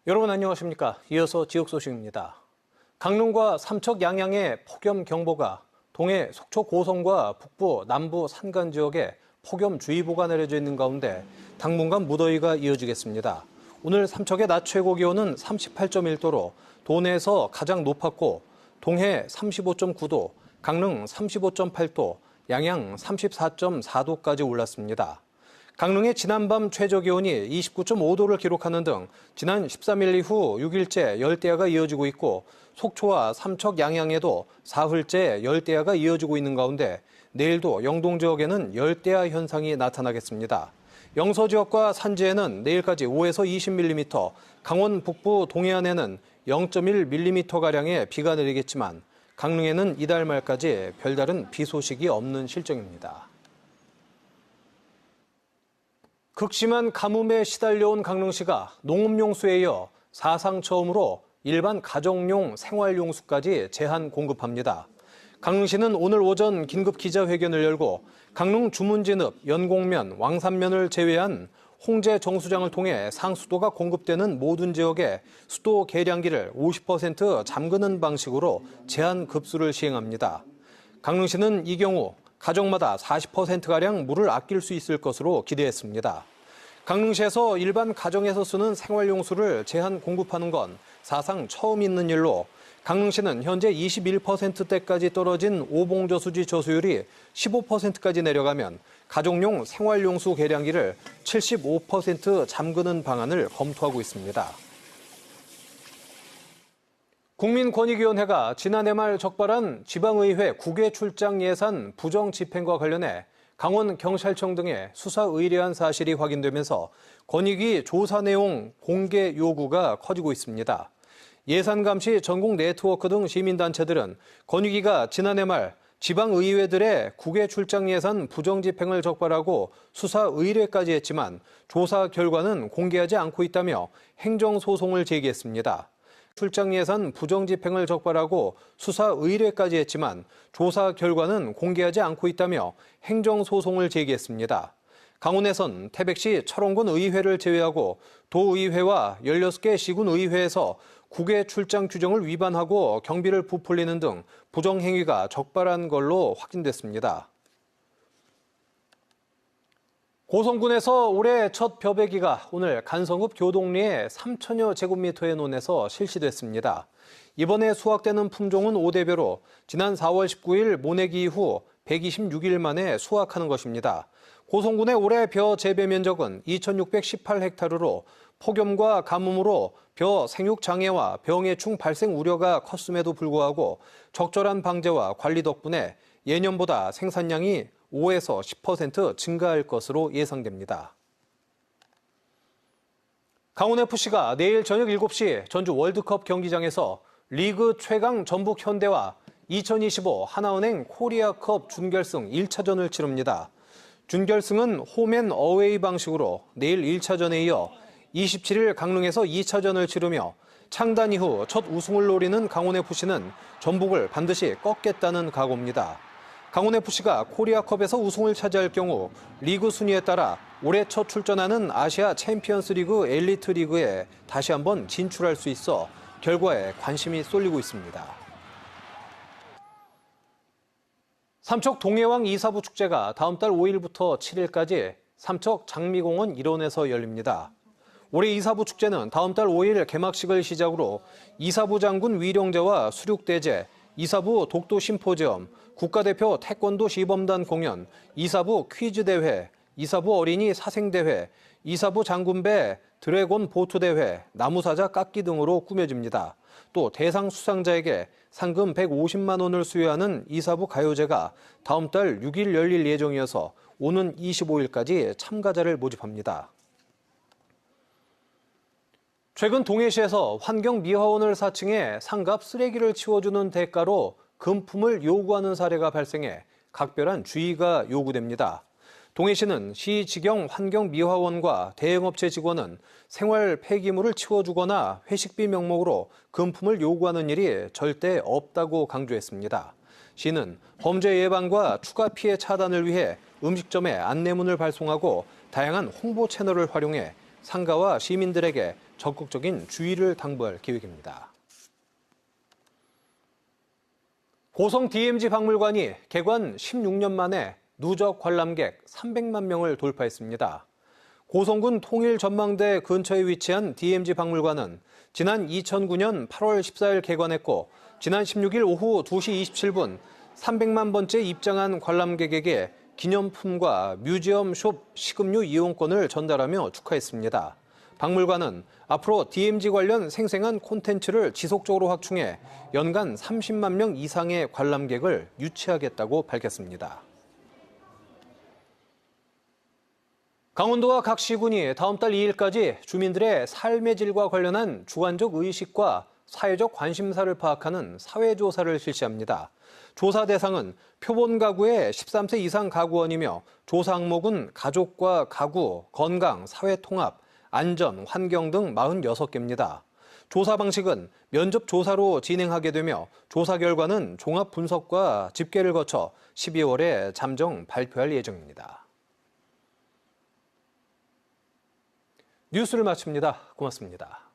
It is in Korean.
여러분 안녕하십니까? 이어서 지역 소식입니다. 강릉과 삼척 양양의 폭염경보가, 동해 속초 고성과 북부 남부 산간 지역에 폭염주의보가 내려져 있는 가운데 당분간 무더위가 이어지겠습니다. 오늘 삼척의 낮 최고 기온은 38.1도로 도내에서 가장 높았고, 동해 35.9도, 강릉 35.8도, 양양 34.4도까지 올랐습니다. 강릉의 지난밤 최저기온이 29.5도를 기록하는 등 지난 13일 이후 6일째 열대야가 이어지고 있고, 속초와 삼척 양양에도 사흘째 열대야가 이어지고 있는 가운데 내일도 영동 지역에는 열대야 현상이 나타나겠습니다. 영서 지역과 산지에는 내일까지 5에서 20mm, 강원 북부 동해안에는 0.1mm가량의 비가 내리겠지만 강릉에는 이달 말까지 별다른 비 소식이 없는 실정입니다. 극심한 가뭄에 시달려온 강릉시가 농업용수에 이어 사상 처음으로 일반 가정용 생활용수까지 제한 공급합니다. 강릉시는 오늘 오전 긴급 기자회견을 열고 강릉 주문진읍, 연곡면, 왕산면을 제외한 홍제 정수장을 통해 상수도가 공급되는 모든 지역에 수도 계량기를 50% 잠그는 방식으로 제한 급수를 시행합니다. 강릉시는 이 경우 가정마다 40%가량 물을 아낄 수 있을 것으로 기대했습니다. 강릉시에서 일반 가정에서 쓰는 생활용수를 제한 공급하는 건 사상 처음 있는 일로 강릉시는 현재 21%대까지 떨어진 오봉저수지 저수율이 15%까지 내려가면 가정용 생활용수 계량기를 75% 잠그는 방안을 검토하고 있습니다. 국민권익위원회가 지난해 말 적발한 지방의회 국외 출장 예산 부정 집행과 관련해 강원경찰청 등에 수사 의뢰한 사실이 확인되면서 권익위 조사 내용 공개 요구가 커지고 있습니다. 예산감시 전국 네트워크 등 시민단체들은 권익위가 지난해 말 지방의회들의 국외 출장 예산 부정 집행을 적발하고 수사 의뢰까지 했지만 조사 결과는 공개하지 않고 있다며 행정소송을 제기했습니다. 출장 예산 부정 집행을 적발하고 수사 의뢰까지 했지만 조사 결과는 공개하지 않고 있다며 행정소송을 제기했습니다. 강원에선 태백시 철원군 의회를 제외하고 도의회와 16개 시군 의회에서 국외 출장 규정을 위반하고 경비를 부풀리는 등 부정행위가 적발한 걸로 확인됐습니다. 고성군에서 올해 첫 벼베기가 오늘 간성읍 교동리의 3천여 제곱미터의 논에서 실시됐습니다. 이번에 수확되는 품종은 5대벼로 지난 4월 19일 모내기 이후 126일 만에 수확하는 것입니다. 고성군의 올해 벼 재배 면적은 2,618헥타르로 폭염과 가뭄으로 벼 생육 장애와 병해충 발생 우려가 컸음에도 불구하고 적절한 방제와 관리 덕분에 예년보다 생산량이 5에서 10% 증가할 것으로 예상됩니다. 강원FC가 내일 저녁 7시 전주 월드컵 경기장에서 리그 최강 전북 현대와 2025 하나은행 코리아컵 준결승 1차전을 치릅니다. 준결승은 홈앤어웨이 방식으로 내일 1차전에 이어 27일 강릉에서 2차전을 치르며 창단 이후 첫 우승을 노리는 강원FC는 전북을 반드시 꺾겠다는 각오입니다. 강원FC가 코리아컵에서 우승을 차지할 경우 리그 순위에 따라 올해 첫 출전하는 아시아 챔피언스 리그 엘리트 리그에 다시 한번 진출할 수 있어 결과에 관심이 쏠리고 있습니다. 삼척 동해왕 이사부 축제가 다음 달 5일부터 7일까지 삼척 장미공원 일원에서 열립니다. 올해 이사부 축제는 다음 달 5일 개막식을 시작으로 이사부 장군 위령제와 수륙대제, 이사부 독도 심포지엄, 국가대표 태권도 시범단 공연, 이사부 퀴즈대회, 이사부 어린이 사생대회, 이사부 장군배 드래곤 보트대회, 나무사자 깎기 등으로 꾸며집니다. 또 대상 수상자에게 상금 150만 원을 수여하는 이사부 가요제가 다음 달 6일 열릴 예정이어서 오는 25일까지 참가자를 모집합니다. 최근 동해시에서 환경미화원을 사칭해 상갑 쓰레기를 치워주는 대가로 금품을 요구하는 사례가 발생해 각별한 주의가 요구됩니다. 동해시는 시지경 환경미화원과 대행업체 직원은 생활 폐기물을 치워주거나 회식비 명목으로 금품을 요구하는 일이 절대 없다고 강조했습니다. 시는 범죄 예방과 추가 피해 차단을 위해 음식점에 안내문을 발송하고 다양한 홍보 채널을 활용해 상가와 시민들에게 적극적인 주의를 당부할 계획입니다. 고성 DMZ 박물관이 개관 16년 만에 누적 관람객 300만 명을 돌파했습니다. 고성군 통일전망대 근처에 위치한 DMZ 박물관은 지난 2009년 8월 14일 개관했고 지난 16일 오후 2시 27분 300만 번째 입장한 관람객에게 기념품과 뮤지엄 숍 식음료 이용권을 전달하며 축하했습니다. 박물관은 앞으로 DMZ 관련 생생한 콘텐츠를 지속적으로 확충해 연간 30만 명 이상의 관람객을 유치하겠다고 밝혔습니다. 강원도와 각 시군이 다음 달 2일까지 주민들의 삶의 질과 관련한 주관적 의식과 사회적 관심사를 파악하는 사회조사를 실시합니다. 조사 대상은 표본 가구의 13세 이상 가구원이며 조사 항목은 가족과 가구, 건강, 사회통합, 안전, 환경 등 46개입니다. 조사 방식은 면접 조사로 진행하게 되며 조사 결과는 종합 분석과 집계를 거쳐 12월에 잠정 발표할 예정입니다. 뉴스를 마칩니다. 고맙습니다.